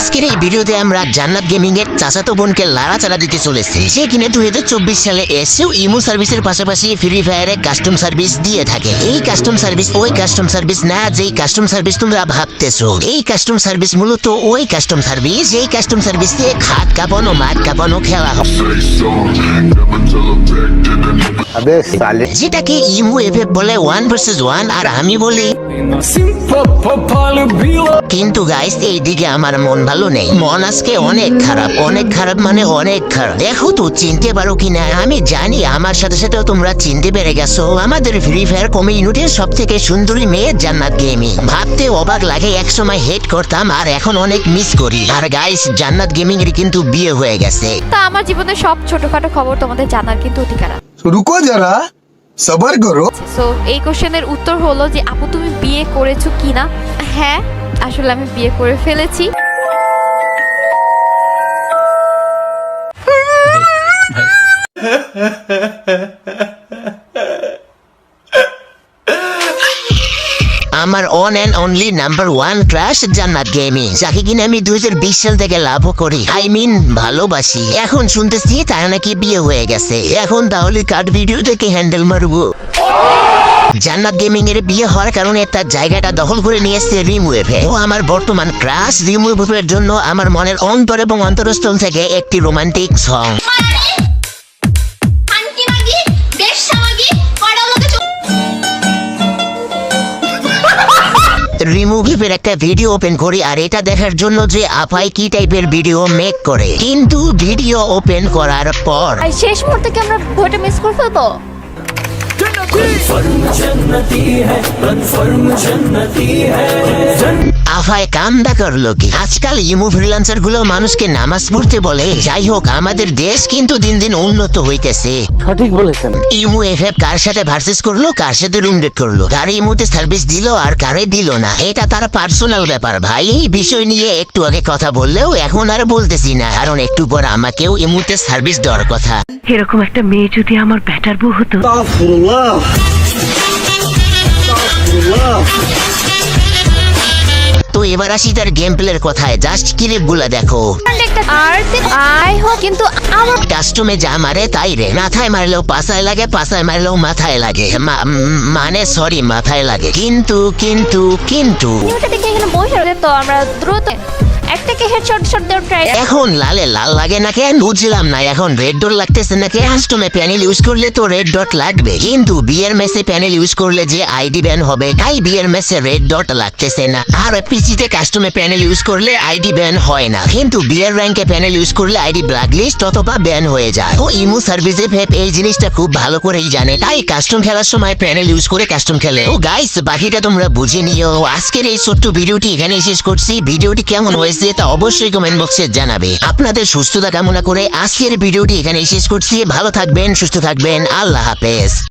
আজকের এই ভিডিওতে আমরা জান্নাত গেমিং এর চাচাতো বোনকে লাড়াচাড়া দিতে চলেছি। সে কিনা 2024 সালে এসেও ইমো সার্ভিসের পাশাপাশি ফ্রি ফায়ারে কাস্টম সার্ভিস দিয়ে থাকে। এই কাস্টম সার্ভিস ওই কাস্টম সার্ভিস না যেই কাস্টম সার্ভিস তোমরা ভাবতেছো। এই কাস্টম সার্ভিস মূলত ওই কাস্টম সার্ভিস যেই কাস্টম সার্ভিস দিয়ে খাট কাঁপানো মাঠ কাঁপানো খেলা হয়, যেটাকে ইমো এফএফ বলে 1 vs 1 আর আমি বলি। কিন্তু গাইস এইদিকে আমার মন ভালো নেই, মন আজকে অনেক খারাপ মানে অনেক খারাপ। দেখো তো চিনতে পারো কিনা আমি জানি, আমার সাথে সাথেও তোমরা চিনতে পেরে গেছো। আমাদের ফ্রি ফায়ার কমিউনিটির সব থেকে সুন্দরী মেয়ে জান্নাত গেমিং। ভাবতে অবাক লাগে, একসময় হেট করতাম আর এখন অনেক মিস করি। আর গাইস জান্নাত গেমিং এর কিন্তু বিয়ে হয়ে গেছে। তা আমার জীবনের সব ছোটখাটো খবর তোমাদের জানার কিন্তু অধিকার আছে। রুকো যারা, সবার করো। সো এই কোশ্চেনের উত্তর হলো যে আপু তুমি বিয়ে করেছো কিনা। হ্যাঁ, আসলে আমি বিয়ে করে ফেলেছি। আমার on and only number 1 crush Jannat gaming, যাকে কিনা আমি 2020 সাল থেকে লাভ করি, ভালোবাসি। এখন শুনতেছি তার নাকি বিয়ে হয়ে গেছে। এখন তাহলে কাট ভিডিও থেকে হ্যান্ডেল মারবো। জান্নাত গেমিং এর বিয়ে হওয়ার কারণে তার জায়গাটা দখল করে নিয়েছে রিমুভে। ও আমার বর্তমান ক্রাশ রিমুভের জন্য আমার মনের অন্তর এবং অন্তরস্থল থেকে একটি রোমান্টিক সং। রিমুভের একটা ভিডিও ওপেন করি আর এটা দেখার জন্য যে আপাই কি টাইপের ভিডিও মেক করে। কিন্তু ভিডিও ওপেন করার পর শেষ মুহূর্তে কি আমরা ভোটে মিস করে ফেলবো? আফায় কামদা করলো কি? আজকাল ইমো ফ্রিল্যান্সার গুলো মানুষকে নামাজ পড়তে বলে। যাই হোক, আমাদের দেশ কিন্তু দিন দিন উন্নত হইতেছে। সঠিক বলেছেন। ইমো এফএফ কার সাথে ভার্সেস করলো, কার সাথে রুম ডেট করলো, কার ইমোতে সার্ভিস দিল আর কারে দিল না, এটা তার পার্সোনাল ব্যাপার ভাই। এই বিষয় নিয়ে একটু আগে কথা বললেও এখন আর বলতেছি না, কারণ একটু পর আমাকেও ইমোতে সার্ভিস দেওয়ার কথা। এরকম একটা মেয়ে যদি আমার ব্যাটার বউ হতো। তো এবার আসি তার গেম প্লের কথায়। জাস্ট ক্লিপ গুলা দেখো। কিন্তু আমার কাস্টমে যা মারে তাই রে, মাথায় মারলেও পাছায় লাগে, পাছায় মারলেও মাথায় লাগে, মানে সরি মাথায় লাগে। কিন্তু নিউটা দেখে এখানে বসে রয়েছে, তো আমরা দ্রুত একটাকে হেডশট দেওয়ার ট্রাই। এখন লালে লাল লাগে না কেন বুঝলাম না, এখন রেড ডট লাগতেছে না কেন? কাস্টমে প্যানেল ইউজ করলে তো রেড ডট লাগবে, কিন্তু বিয়ের মেসে প্যানেল ইউজ করলে যে আইডি ব্যান হবে, তাই বিয়ের মেসে রেড ডট লাগতেছে না। আর পিসিতে কাস্টমে প্যানেল ইউজ করলে আইডি ব্যান হয় না, কিন্তু বিয়ের র্যাঙ্কে প্যানেল ইউজ করলে আইডি ব্ল্যাকলিস্ট অথবা ব্যান হয়ে যায়। ও ইমো সার্ভিসে ফেপ এই জিনিসটা খুব ভালো করেই জানে, তাই কাস্টম খেলার সময় প্যানেল ইউজ করে কাস্টম খেলে। ও গাইস, বাকিটা তোমরা বুঝে নিও। আজকের এই ছোট্ট ভিডিওটি এখানেই শেষ করছি। ভিডিওটি কেমন হয়েছে তা অবশ্যই কমেন্ট বক্সে জানাবে। আপনাদের সুস্থতা কামনা করে আজকের ভিডিওটি এখানেই শেষ করছি। ভালো থাকবেন, সুস্থ থাকবেন, আল্লাহ হাফেজ।